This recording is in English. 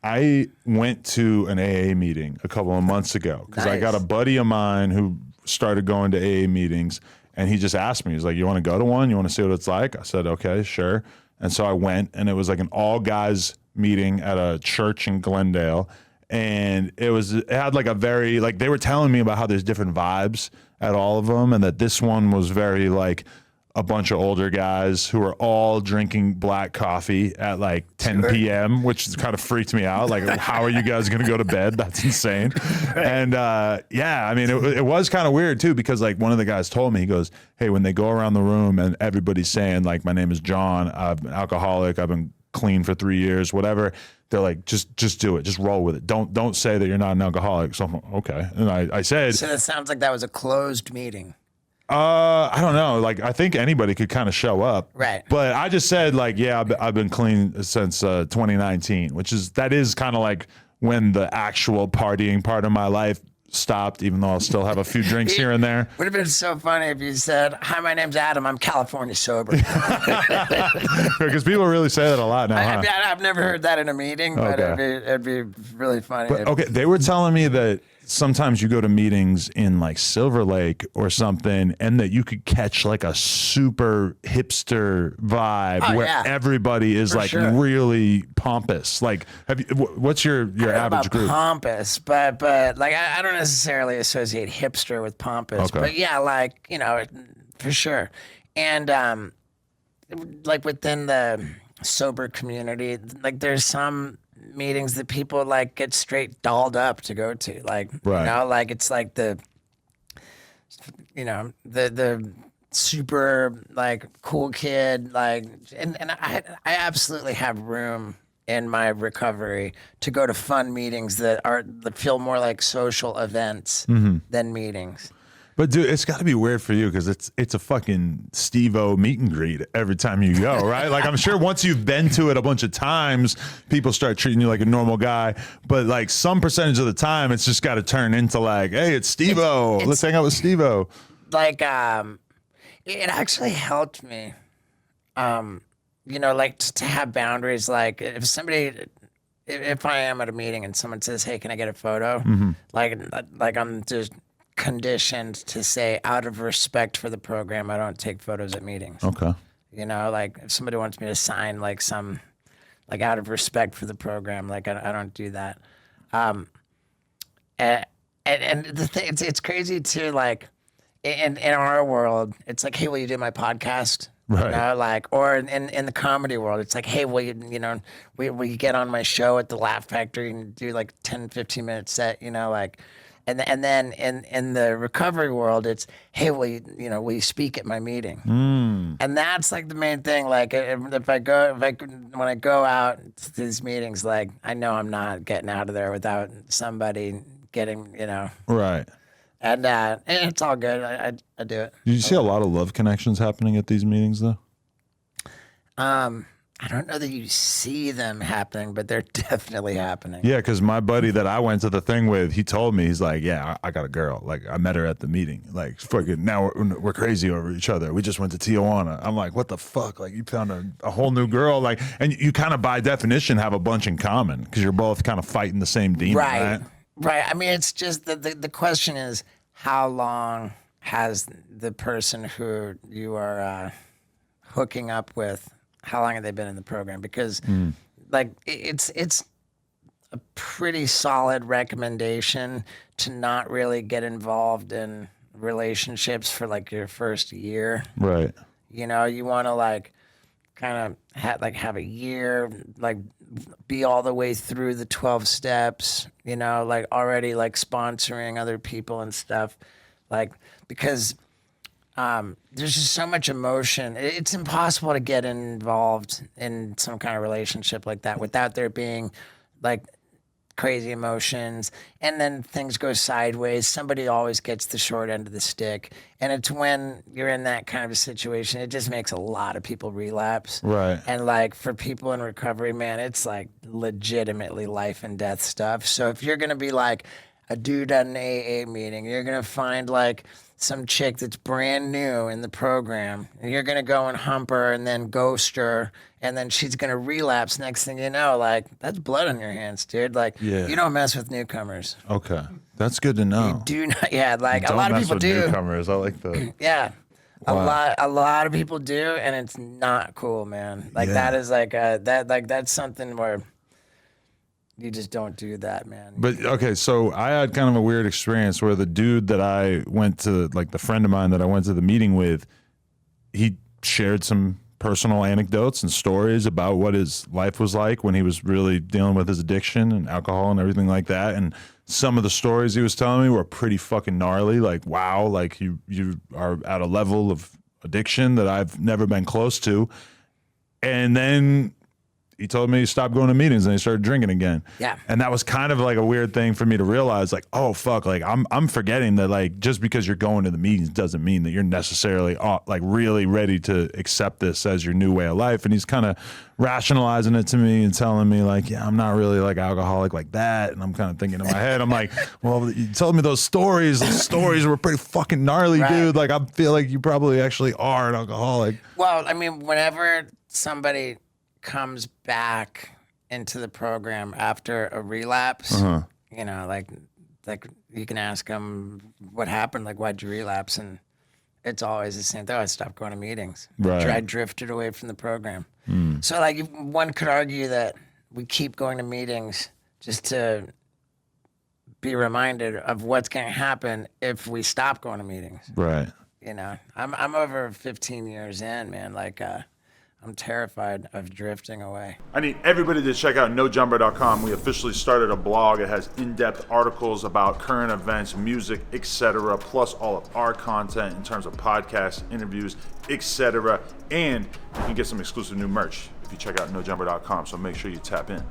I went to an AA meeting a couple of months ago because I got a buddy of mine who started going to AA meetings, and he just asked me, he's like, you want to go to one? You want to see what it's like? I said, okay, sure. And so I went, and it was like an all guys meeting at a church in Glendale. And it had like a very, like, they were telling me about how there's different vibes at all of them, and that this one was very like a bunch of older guys who are all drinking black coffee at like 10 p.m., which kind of freaked me out. Like, how are you guys going to go to bed? That's insane. And yeah, I mean, it was kind of weird too, because like one of the guys told me, he goes, hey, when they go around the room and everybody's saying like, my name is John, I'm an alcoholic, I've been clean for 3 years, whatever, they're like, just do it, just roll with it. Don't say that you're not an alcoholic. So I'm like, okay. And I said, so it sounds like that was a closed meeting. I don't know. Like, I think anybody could kind of show up. Right. But I just said like, yeah, I've been clean since 2019, that is kind of like when the actual partying part of my life stopped, even though I'll still have a few drinks here and there. Would have been so funny if you said, hi, my name's Adam, I'm California sober. Because people really say that a lot now. I've never heard that in a meeting, but it'd be really funny. But, okay, they were telling me that sometimes you go to meetings in like Silver Lake or something, and that you could catch like a super hipster vibe where everybody is like really pompous. Like, what's your average group? Pompous, but like I don't necessarily associate hipster with pompous, but yeah, like, you know, for sure. And like within the sober community, like there's some meetings that people like get straight dolled up to go to, like, you know, like it's like the, you know, the super like cool kid, like, and I absolutely have room in my recovery to go to fun meetings that feel more like social events than meetings. But dude, it's got to be weird for you because it's a fucking Steve-O meet and greet every time you go, right? Like, I'm sure once you've been to it a bunch of times, people start treating you like a normal guy. But like some percentage of the time, it's just got to turn into like, hey, it's Steve-O. Let's hang out with Steve-O. Like, it actually helped me, you know, like to have boundaries. Like if I am at a meeting and someone says, hey, can I get a photo? Like I'm just conditioned to say, out of respect for the program, I don't take photos at meetings. Okay. You know, like if somebody wants me to sign like some, like out of respect for the program, like I don't do that. And the thing, it's crazy too, like in our world, it's like, hey, will you do my podcast? Right. You know, like, or in the comedy world, it's like, hey, will you get on my show at the Laugh Factory and do like 10, 15-minute set, you know, like. And then in the recovery world, it's, hey, will you speak at my meeting? And that's like the main thing. Like when I go out to these meetings, like I know I'm not getting out of there without somebody getting, you know. Right. And it's all good. I do it. Do you see a lot of love connections happening at these meetings though? I don't know that you see them happening, but they're definitely happening. Yeah, because my buddy that I went to the thing with, he told me, he's like, yeah, I got a girl. Like, I met her at the meeting. Like, fucking, now we're crazy over each other. We just went to Tijuana. I'm like, what the fuck? Like, you found a whole new girl. Like, and you kind of by definition have a bunch in common because you're both kind of fighting the same demon, right? Right. I mean, it's just the question is, how long has the person who you are hooking up with, how long have they been in the program? Because like it's a pretty solid recommendation to not really get involved in relationships for like your first year. Right. You know, you want to like kind of have a year, like be all the way through the 12 steps, you know, like already like sponsoring other people and stuff, like, because there's just so much emotion. It's impossible to get involved in some kind of relationship like that without there being like crazy emotions, and then things go sideways. Somebody always gets the short end of the stick, and it's when you're in that kind of a situation, it just makes a lot of people relapse. Right. And like for people in recovery, man, it's like legitimately life and death stuff. So if you're gonna be like, a dude at an AA meeting. You're going to find like some chick that's brand new in the program. And you're going to go and hump her and then ghost her. And then she's going to relapse. Next thing you know, like, that's blood on your hands, dude. Like, you don't mess with newcomers. Okay. That's good to know. You do not. Yeah, like Don't a lot of mess people with do. newcomers. I like the. Yeah. Wow. A lot of people do, and it's not cool, man. Like that is like that's something where you just don't do that, man. But okay, so I had kind of a weird experience where the dude that I went to, like the friend of mine that I went to the meeting with, he shared some personal anecdotes and stories about what his life was like when he was really dealing with his addiction and alcohol and everything like that. And some of the stories he was telling me were pretty fucking gnarly. Like, wow, like you are at a level of addiction that I've never been close to. And then he told me he stopped going to meetings and he started drinking again. Yeah. And that was kind of like a weird thing for me to realize, like, oh fuck, like I'm forgetting that, like, just because you're going to the meetings doesn't mean that you're necessarily like really ready to accept this as your new way of life. And he's kind of rationalizing it to me and telling me like, yeah, I'm not really like alcoholic like that. And I'm kind of thinking in my head, I'm like, well, you told me those stories were pretty fucking gnarly, dude. Like, I feel like you probably actually are an alcoholic. Well, I mean, whenever somebody comes back into the program after a relapse, you know, like you can ask them what happened, like, why'd you relapse? And it's always the same thing. I stopped going to meetings. Right. I drifted away from the program. So like one could argue that we keep going to meetings just to be reminded of what's going to happen if we stop going to meetings. Right. You know, I'm over 15 years in, man. Like, I'm terrified of drifting away. I need everybody to check out NoJumper.com. We officially started a blog. It has in-depth articles about current events, music, etc., plus all of our content in terms of podcasts, interviews, etc. And you can get some exclusive new merch if you check out NoJumper.com. So make sure you tap in.